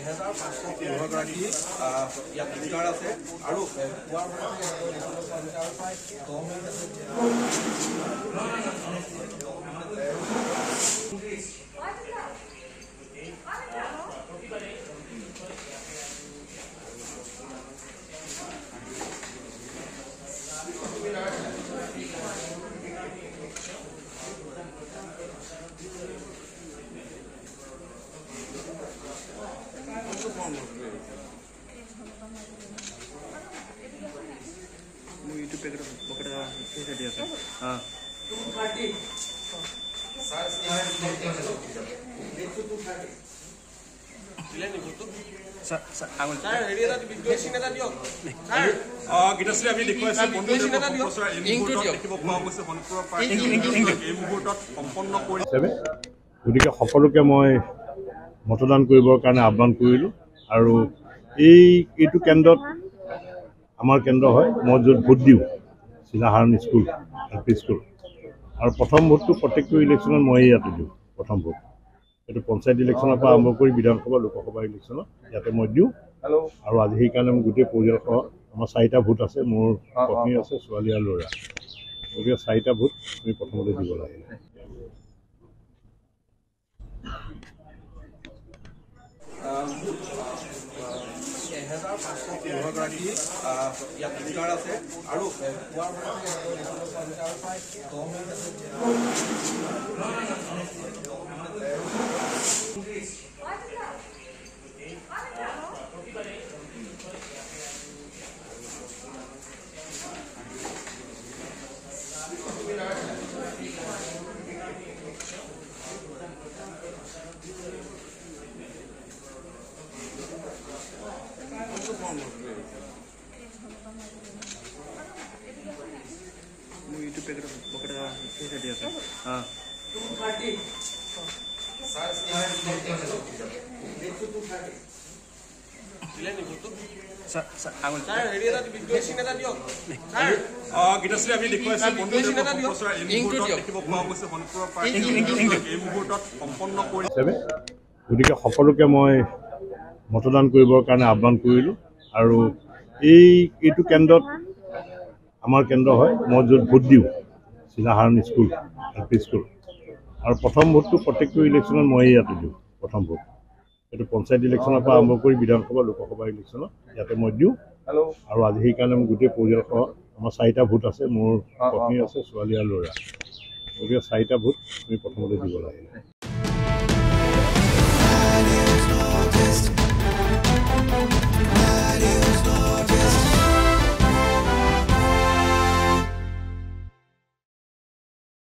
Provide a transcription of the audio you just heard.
1513 ইয়াত ভোটাৰ আছে আৰু গীতাশ্ৰী আমি দেখুৱাইছো গতিকে সকলোকে মই মতদান কৰিবৰ কাৰণে আহ্বান কৰিলোঁ আৰু এইটো কেন্দ্ৰত আমাৰ কেন্দ্ৰ হয় মই য'ত ভোট দিওঁ চিলাহাৰণ স্কুল LP স্কুল আৰু প্ৰথম ভোটটো প্ৰত্যেকটো ইলেকশ্যনত মই ইয়াতে দিওঁ প্ৰথম ভোট এইটো পঞ্চায়ত ইলেকশ্যনৰ পৰা আৰম্ভ কৰি বিধানসভা লোকসভা ইলেকশ্যনত ইয়াতে মই দিওঁ আৰু আজি সেইকাৰণে মই গোটেই পৰিয়ালসহ আমাৰ 4টা ভোট আছে মোৰ পত্নী আছে ছোৱালী আৰু ল'ৰা গতিকে 4টা ভোট আমি প্ৰথমতে দিব লাগে ইয়াত ভোটাৰ আছে আৰু গীতাশ্ৰী আমি দেখুৱাইছো গতিকে সকলোকে মই মতদান কৰিবৰ কাৰণে আহ্বান কৰিলোঁ আৰু এইটো কেন্দ্ৰত আমাৰ কেন্দ্ৰ হয় মই য'ত ভোট দিওঁ চিলাহাৰণ স্কুল LP স্কুল আৰু প্ৰথম ভোটটো প্ৰত্যেকটো ইলেকশ্যনত মই ইয়াতে দিওঁ প্ৰথম ভোট এইটো পঞ্চায়ত ইলেকশ্যনৰ পৰা আৰম্ভ কৰি বিধানসভা লোকসভা ইলেকশ্যনত ইয়াতে মই দিওঁ আৰু আজি সেইকাৰণে মই গোটেই পৰিয়ালসহ আমাৰ 4টা ভোট আছে মোৰ পত্নী আছে ছোৱালী আৰু ল'ৰা গতিকে 4টা ভোট আমি প্ৰথমতে দিব লাগে